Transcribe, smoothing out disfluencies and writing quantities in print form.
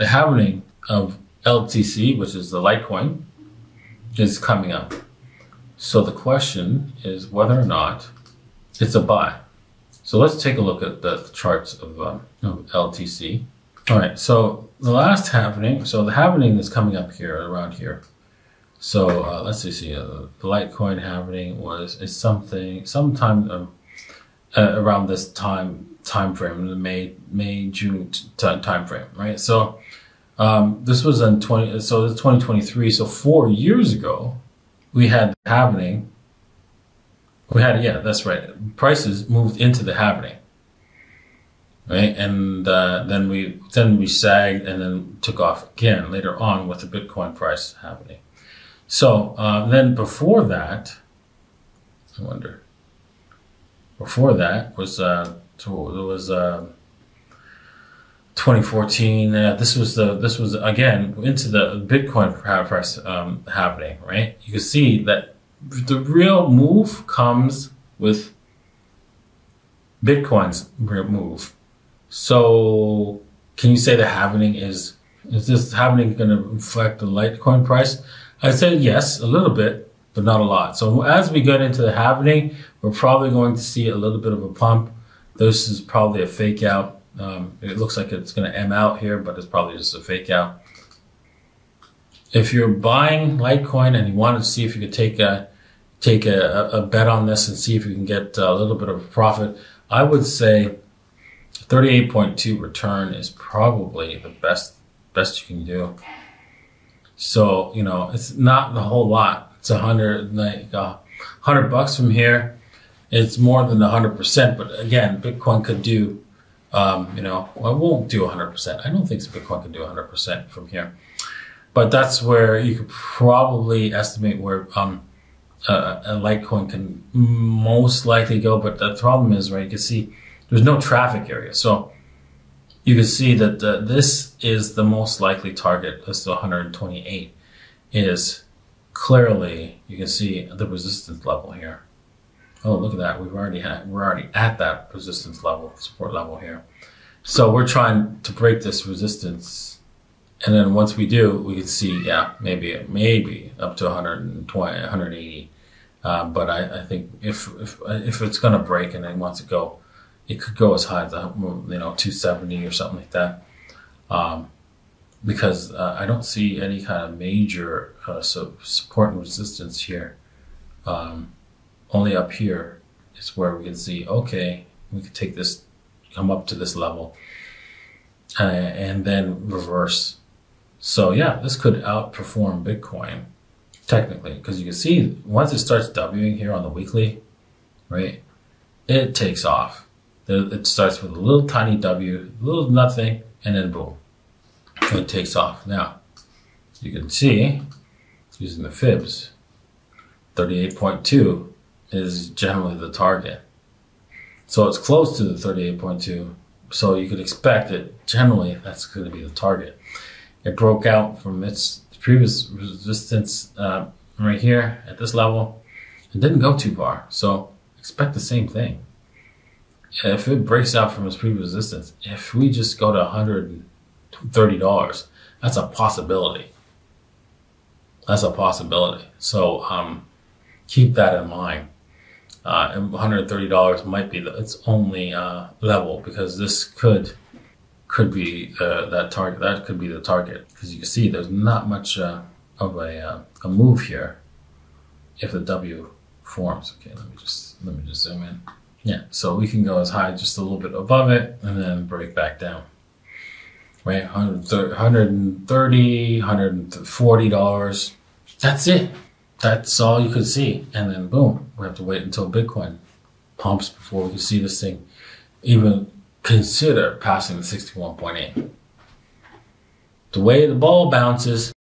the halving of LTC, which is the Litecoin, is coming up. So the question is whether or not it's a buy. So let's take a look at the charts of LTC. All right, so the last halving, so the halving is coming up here, around here. So let's see, the Litecoin halving is sometime around this time frame, the May June time frame, right? So this was in 2023. So 4 years ago, we had the halving. Yeah, that's right. Prices moved into the halving, right? And then we sagged and then took off again later on with the Bitcoin price halving. So then before that, I wonder. Before that was 2014. This was again into the Bitcoin price happening, right? You can see that the real move comes with Bitcoin's real move. So can you say the halving is this halving going to reflect the Litecoin price? I'd say yes, a little bit, but not a lot. So as we get into the halving, we're probably going to see a little bit of a pump. This is probably a fake out. It looks like it's going to M out here, but it's probably just a fake out. If you're buying Litecoin and you want to see if you could take a bet on this and see if you can get a little bit of a profit, I would say 38.2 return is probably the best you can do. So, you know, it's not the whole lot. It's $100 from here. It's more than 100%, but again, Bitcoin could do, well, it won't do 100%. I don't think Bitcoin can do 100% from here, but that's where you could probably estimate where a Litecoin can most likely go. But the problem is, right, you can see there's no traffic area. So you can see that this is the most likely target. This is 128 is clearly, you can see the resistance level here. Oh, look at that. We're already at that resistance level, support level here. So we're trying to break this resistance. And then once we do, we can see, yeah, maybe up to 120, 180. But I think if it's going to break and then once it go, it could go as high as 270 or something like that. Because I don't see any kind of major support and resistance here. Only up here is where we can see, okay, we could take this, come up to this level, and then reverse. So yeah, this could outperform Bitcoin technically, because you can see once it starts Wing here on the weekly, right, it takes off. It starts with a little tiny W, little nothing, and then boom, it takes off. Now, you can see, using the fibs, 38.2 is generally the target. So it's close to the 38.2. So you could expect it, generally, that's going to be the target. It broke out from its previous resistance right here at this level. It didn't go too far. So expect the same thing. If it breaks out from its previous resistance, if we just go to $130, that's a possibility. That's a possibility. So keep that in mind. $130 might be its only level, because this could be that target. That could be the target, because you can see there's not much of a move here if the W forms. Okay, let me just zoom in. Yeah, so we can go as high, just a little bit above it, and then break back down. Right, $130, $140. That's it. That's all you could see. And then boom, we have to wait until Bitcoin pumps before we can see this thing even consider passing the 61.8. The way the ball bounces,